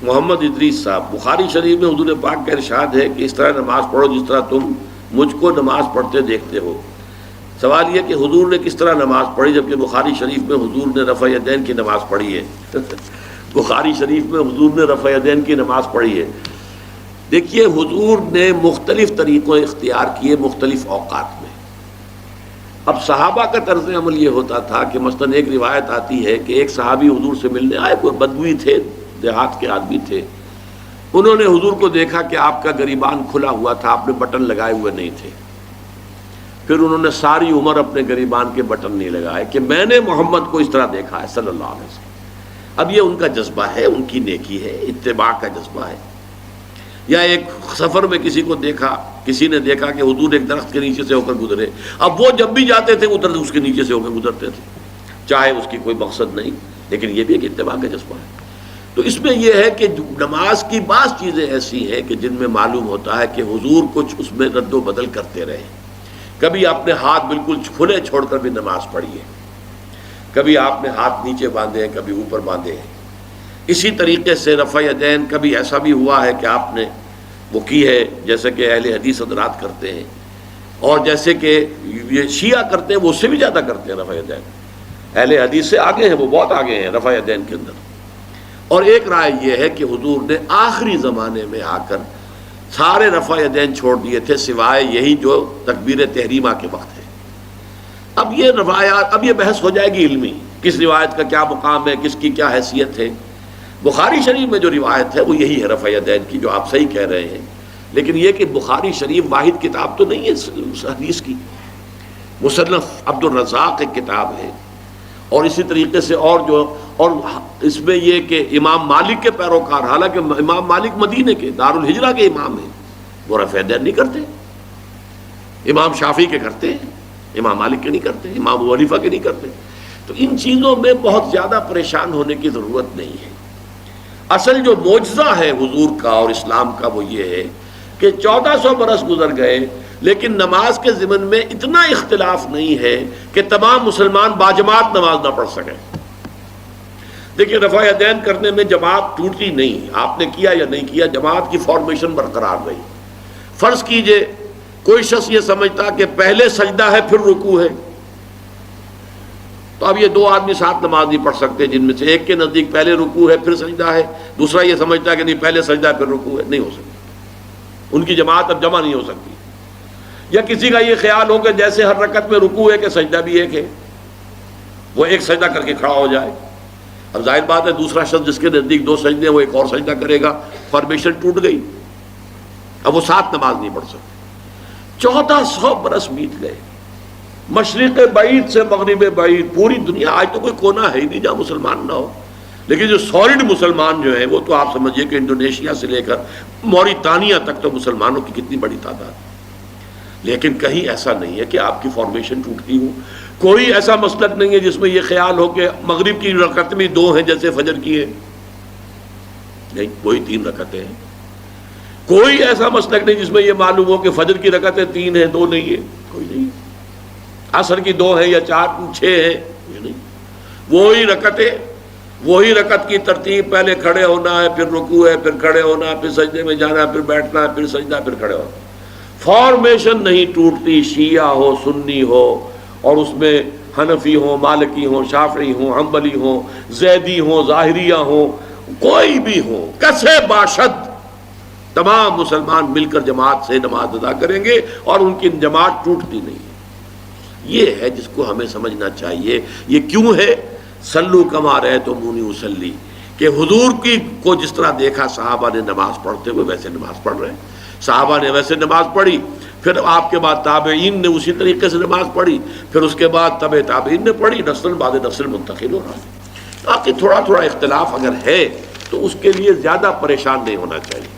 محمد ادریس صاحب، بخاری شریف میں حضور پاک کا ارشاد ہے کہ اس طرح نماز پڑھو جس طرح تم مجھ کو نماز پڑھتے دیکھتے ہو۔ سوال یہ کہ حضور نے کس طرح نماز پڑھی جبکہ بخاری شریف میں حضور نے رفع یدین کی نماز پڑھی ہے؟ بخاری شریف میں حضور نے رفع یدین کی نماز پڑھی ہے۔ دیکھیے، حضور نے مختلف طریقوں اختیار کیے مختلف اوقات میں۔ اب صحابہ کا طرز عمل یہ ہوتا تھا کہ مثلاً ایک روایت آتی ہے کہ ایک صحابی حضور سے ملنے آئے، کوئی بدوی تھے، دیہات کے آدمی تھے۔ انہوں نے حضور کو دیکھا کہ آپ کا گریبان کھلا ہوا تھا، آپ نے بٹن لگائے ہوئے نہیں تھے۔ پھر انہوں نے ساری عمر اپنے گریبان کے بٹن نہیں لگائے کہ میں نے محمد کو اس طرح دیکھا ہے صلی اللہ علیہ وسلم۔ اب یہ ان کا جذبہ ہے، ان کی نیکی ہے، اتباع کا جذبہ ہے۔ یا ایک سفر میں کسی کو دیکھا، کسی نے دیکھا کہ حضور ایک درخت کے نیچے سے ہو کر گزرے، اب وہ جب بھی جاتے تھے ادھر اس کے نیچے سے ہو کر گزرتے تھے، چاہے اس کی کوئی مقصد نہیں، لیکن یہ بھی ایک اتباع کا جذبہ ہے۔ تو اس میں یہ ہے کہ نماز کی بعض چیزیں ایسی ہیں کہ جن میں معلوم ہوتا ہے کہ حضور کچھ اس میں رد و بدل کرتے رہے۔ کبھی آپ نے ہاتھ بالکل کھلے چھوڑ کر بھی نماز پڑھی ہے، کبھی آپ نے ہاتھ نیچے باندھے ہیں، کبھی اوپر باندھے ہیں۔ اسی طریقے سے رفع یدین کبھی ایسا بھی ہوا ہے کہ آپ نے وہ کی ہے جیسے کہ اہل حدیث حضرات کرتے ہیں، اور جیسے کہ یہ شیعہ کرتے ہیں وہ اس سے بھی زیادہ کرتے ہیں رفع یدین۔ اہل حدیث سے آگے ہیں، وہ بہت آگے ہیں رفع یدین کے اندر۔ اور ایک رائے یہ ہے کہ حضور نے آخری زمانے میں آ کر سارے رفع یدین چھوڑ دیے تھے سوائے یہی جو تکبیر تحریمہ کے وقت ہے۔ اب یہ روایات، اب یہ بحث ہو جائے گی علمی، کس روایت کا کیا مقام ہے، کس کی کیا حیثیت ہے۔ بخاری شریف میں جو روایت ہے وہ یہی ہے رفع یدین کی، جو آپ صحیح کہہ رہے ہیں، لیکن یہ کہ بخاری شریف واحد کتاب تو نہیں ہے حدیث کی، مصنف عبد الرزاق ایک کتاب ہے، اور اسی طریقے سے اور اس میں یہ کہ امام مالک کے پیروکار، حالانکہ امام مالک مدینے کے دارالہجرہ کے امام ہیں، وہ رفع یدین نہیں کرتے۔ امام شافعی کے کرتے ہیں، امام مالک کے نہیں کرتے، امام ابو حنیفہ کے نہیں کرتے۔ تو ان چیزوں میں بہت زیادہ پریشان ہونے کی ضرورت نہیں ہے۔ اصل جو معجزہ ہے حضور کا اور اسلام کا وہ یہ ہے کہ 1400 برس گزر گئے لیکن نماز کے ضمن میں اتنا اختلاف نہیں ہے کہ تمام مسلمان باجماعت نماز نہ پڑھ سکیں۔ دیکھیں، رفع یدین کرنے میں جماعت ٹوٹی نہیں، آپ نے کیا یا نہیں کیا، جماعت کی فارمیشن برقرار رہی۔ فرض کیجئے کوئی شخص یہ سمجھتا کہ پہلے سجدہ ہے پھر رکوع ہے، تو اب یہ دو آدمی ساتھ نماز نہیں پڑھ سکتے، جن میں سے ایک کے نزدیک پہلے رکوع ہے پھر سجدہ ہے، دوسرا یہ سمجھتا ہے کہ نہیں پہلے سجدہ ہے پھر رکوع ہے، نہیں ہو سکتی، ان کی جماعت اب جمع نہیں ہو سکتی۔ یا کسی کا یہ خیال ہو کہ جیسے ہر رکعت میں رکوع ہے کہ سجدہ بھی ایک ہے، وہ ایک سجدہ کر کے کھڑا ہو جائے۔ اب ظاہر بات ہے دوسرا شخص جس کے نزدیک دو سجدے ہیں وہ ایک اور سجدہ کرے گا، فارمیشن ٹوٹ گئی، اب وہ ساتھ نماز نہیں پڑھ سکتے۔ 1400 برس بیت گئے، مشرق بعید سے مغرب بعید، پوری دنیا، آج تو کوئی کونا ہے ہی نہیں جہاں مسلمان نہ ہو، لیکن جو سالڈ مسلمان جو ہیں وہ تو آپ سمجھیے کہ انڈونیشیا سے لے کر موریتانیہ تک تو مسلمانوں کی کتنی بڑی تعداد۔ لیکن کہیں ایسا نہیں ہے کہ آپ کی فارمیشن ٹوٹتی ہو، کوئی ایسا مسلک نہیں ہے جس میں یہ خیال ہو کہ مغرب کی رکعت میں 2 ہیں جیسے فجر کی ہے، نہیں، کوئی 3 رکعتیں ہیں۔ کوئی ایسا مسلک نہیں جس میں یہ معلوم ہو کہ فجر کی رکعتیں 3 ہیں 2 نہیں ہے، کوئی نہیں۔ عصر کی 2 ہیں یا 4 6 ہیں، یہ نہیں، وہی رکعت کی ترتیب، پہلے کھڑے ہونا ہے پھر رکوع ہے پھر کھڑے ہونا ہے پھر سجدے میں جانا ہے پھر بیٹھنا ہے پھر سجدہ پھر کھڑے ہونا۔ فارمیشن نہیں ٹوٹتی، شیعہ ہو سنی ہو، اور اس میں حنفی ہوں مالکی ہوں شافعی ہوں حنبلی ہوں زیدی ہوں ظاہریہ ہوں، کوئی بھی ہو، کسے باشد، تمام مسلمان مل کر جماعت سے نماز ادا کریں گے اور ان کی جماعت ٹوٹتی نہیں ہے۔ یہ ہے جس کو ہمیں سمجھنا چاہیے۔ یہ کیوں ہے؟ صلو کما رأیتمونی اصلی، کہ حضور کو جس طرح دیکھا صحابہ نے نماز پڑھتے ہوئے ویسے نماز پڑھ رہے ہیں، صحابہ نے ویسے نماز پڑھی، پھر آپ کے بعد تابعین نے اسی طریقے سے نماز پڑھی، پھر اس کے بعد تبع تابعین نے پڑھی، نسل بعد نسل منتقل ہو رہا ہے۔ باقی تھوڑا تھوڑا اختلاف اگر ہے تو اس کے لیے زیادہ پریشان نہیں ہونا چاہیے۔